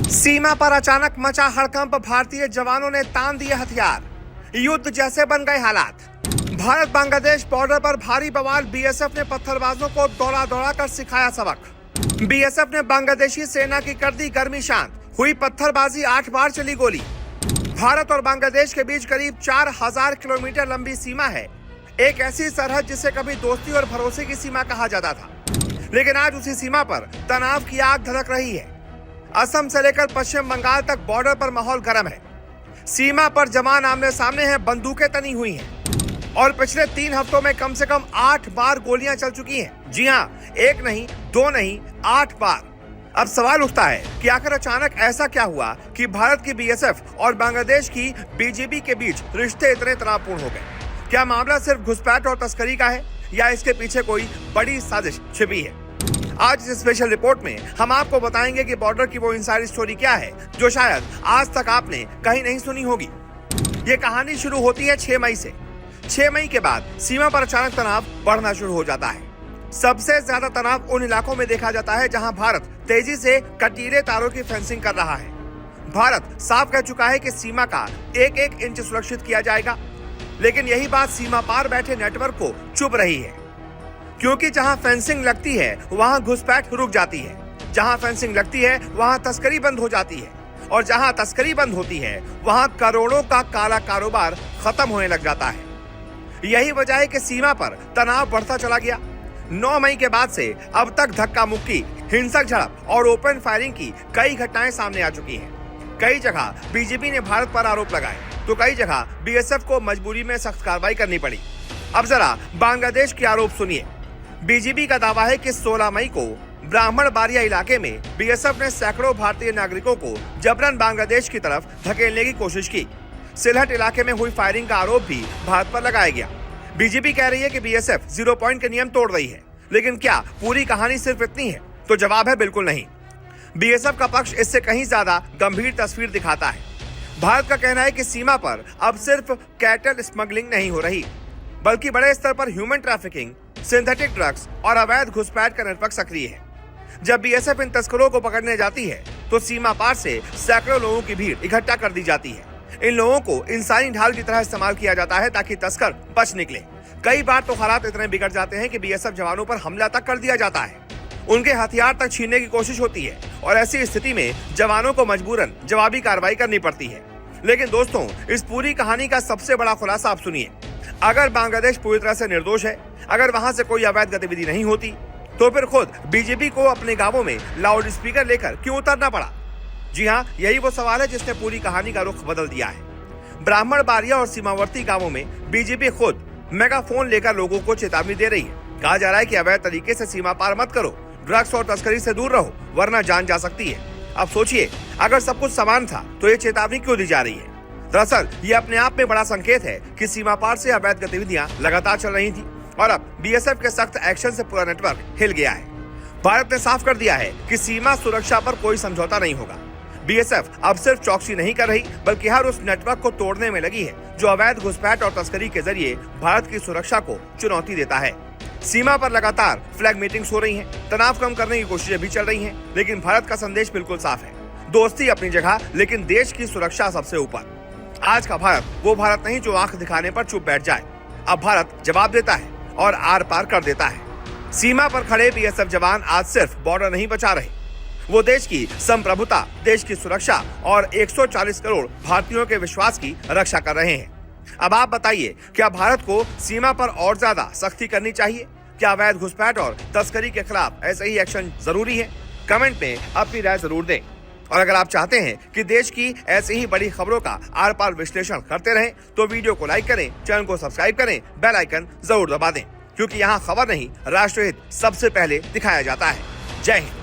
सीमा पर अचानक मचा हड़कंप। भारतीय जवानों ने तान दिए हथियार। युद्ध जैसे बन गए हालात। भारत बांग्लादेश बॉर्डर पर भारी बवाल। बीएसएफ ने पत्थरबाजों को दौड़ा दौड़ा कर सिखाया सबक। बीएसएफ ने बांग्लादेशी सेना की कर दी गर्मी शांत। हुई पत्थरबाजी, 8 बार चली गोली। भारत और बांग्लादेश के बीच करीब 4000 किलोमीटर लंबी सीमा है। एक ऐसी सरहद जिसे कभी दोस्ती और भरोसे की सीमा कहा जाता था, लेकिन आज उसी सीमा पर तनाव की आग धधक रही है। असम से लेकर पश्चिम बंगाल तक बॉर्डर पर माहौल गर्म है। सीमा पर जवान आमने सामने हैं, बंदूकें तनी हुई हैं और पिछले 3 हफ्तों में कम से कम 8 बार गोलियां चल चुकी हैं। जी हां, 1 नहीं, 2 नहीं, 8 बार। अब सवाल उठता है कि आखिर अचानक ऐसा क्या हुआ कि भारत की बीएसएफ और बांग्लादेश की बीजीबी के बीच रिश्ते इतने तनावपूर्ण हो गए। क्या मामला सिर्फ घुसपैठ और तस्करी का है या इसके पीछे कोई बड़ी साजिश छिपी है? आज इस स्पेशल रिपोर्ट में हम आपको बताएंगे कि बॉर्डर की वो इनसाइड स्टोरी क्या है जो शायद आज तक आपने कहीं नहीं सुनी होगी। ये कहानी शुरू होती है 6 मई से। 6 मई के बाद सीमा पर अचानक तनाव बढ़ना शुरू हो जाता है। सबसे ज्यादा तनाव उन इलाकों में देखा जाता है जहां भारत तेजी से कटीले तारों की फेंसिंग कर रहा है। भारत साफ कह चुका है कि सीमा का एक इंच सुरक्षित किया जाएगा, लेकिन यही बात सीमा पार बैठे नेटवर्क को चुभ रही है, क्योंकि जहां फेंसिंग लगती है वहां घुसपैठ रुक जाती है, जहां फेंसिंग लगती है वहां तस्करी बंद हो जाती है, और जहां तस्करी बंद होती है वहां करोड़ों का काला कारोबार खत्म होने लग जाता है। यही वजह है कि सीमा पर तनाव बढ़ता चला गया। 9 मई के बाद से अब तक धक्का मुक्की, हिंसक झड़प और ओपन फायरिंग की कई घटनाएं सामने आ चुकी हैं। कई जगह बीजेपी ने भारत पर आरोप लगाए तो कई जगह बीएसएफ को मजबूरी में सख्त कार्रवाई करनी पड़ी। अब जरा बांग्लादेश के आरोप सुनिए। बीजेपी का दावा है कि 16 मई को ब्राह्मण बारिया इलाके में बीएसएफ ने सैकड़ों भारतीय नागरिकों को जबरन बांग्लादेश की तरफ धकेलने की कोशिश की। सिलहट इलाके में हुई फायरिंग का आरोप भी भारत पर लगाया गया। बीजेपी कह रही है कि बीएसएफ 0 पॉइंट के नियम तोड़ रही है, लेकिन क्या पूरी कहानी सिर्फ इतनी है? तो जवाब है बिल्कुल नहीं। बीएसएफ का पक्ष इससे कहीं ज्यादा गंभीर तस्वीर दिखाता है। भारत का कहना है कि सीमा पर अब सिर्फ कैटल स्मगलिंग नहीं हो रही, बल्कि बड़े स्तर पर ह्यूमन ट्रैफिकिंग, सिंथेटिक ड्रग्स और अवैध घुसपैठ का नेटवर्क सक्रिय है। जब बीएसएफ इन तस्करों को पकड़ने जाती है तो सीमा पार से सैकड़ों लोगों की भीड़ इकट्ठा कर दी जाती है। इन लोगों को इंसानी ढाल की तरह इस्तेमाल किया जाता है ताकि तस्कर बच निकले। कई बार तो हालात इतने बिगड़ जाते हैं कि बीएसएफ जवानों पर हमला तक कर दिया जाता है, उनके हथियार तक छीनने की कोशिश होती है और ऐसी स्थिति में जवानों को मजबूरन जवाबी कार्रवाई करनी पड़ती है। लेकिन दोस्तों, इस पूरी कहानी का सबसे बड़ा खुलासा आप सुनिए। अगर बांग्लादेश पूरी तरह से निर्दोष है, अगर वहां से कोई अवैध गतिविधि नहीं होती, तो फिर खुद बीजेपी को अपने गांवों में लाउड स्पीकर लेकर क्यों उतरना पड़ा? जी हां, यही वो सवाल है जिसने पूरी कहानी का रुख बदल दिया है। ब्राह्मण बारिया और सीमावर्ती गांवों में बीजेपी खुद मेगाफोन लेकर लोगों को चेतावनी दे रही है। कहा जा रहा है कि अवैध तरीके से सीमा पार मत करो, ड्रग्स और तस्करी से दूर रहो, वरना जान जा सकती है। अब सोचिए, अगर सब कुछ समान था तो ये चेतावनी क्यों दी जा रही है? दरअसल ये अपने आप में बड़ा संकेत है कि सीमा पार से अवैध गतिविधियां लगातार चल रही थी और अब बीएसएफ के सख्त एक्शन से पूरा नेटवर्क हिल गया है। भारत ने साफ कर दिया है कि सीमा सुरक्षा पर कोई समझौता नहीं होगा। बीएसएफ अब सिर्फ चौकसी नहीं कर रही, बल्कि हर उस नेटवर्क को तोड़ने में लगी है जो अवैध घुसपैठ और तस्करी के जरिए भारत की सुरक्षा को चुनौती देता है। सीमा पर लगातार फ्लैग मीटिंग्स हो रही हैं, तनाव कम करने की कोशिशें भी चल रही हैं, लेकिन भारत का संदेश बिल्कुल साफ है। दोस्ती अपनी जगह, लेकिन देश की सुरक्षा सबसे ऊपर। आज का भारत वो भारत नहीं जो आंख दिखाने पर चुप बैठ जाए। अब भारत जवाब देता है और आर पार कर देता है। सीमा पर खड़े बीएसएफ जवान आज सिर्फ बॉर्डर नहीं बचा रहे, वो देश की संप्रभुता, देश की सुरक्षा और 140 करोड़ भारतीयों के विश्वास की रक्षा कर रहे हैं। अब आप बताइए, क्या भारत को सीमा पर और ज्यादा सख्ती करनी चाहिए? क्या अवैध घुसपैठ और तस्करी के खिलाफ ऐसे ही एक्शन जरूरी है? कमेंट में अपनी राय जरूर दें। और अगर आप चाहते हैं कि देश की ऐसी ही बड़ी खबरों का आर पार विश्लेषण करते रहें, तो वीडियो को लाइक करें, चैनल को सब्सक्राइब करें, बेल आइकन जरूर दबा दें, क्योंकि यहाँ खबर नहीं, राष्ट्रहित सबसे पहले दिखाया जाता है। जय हिंद।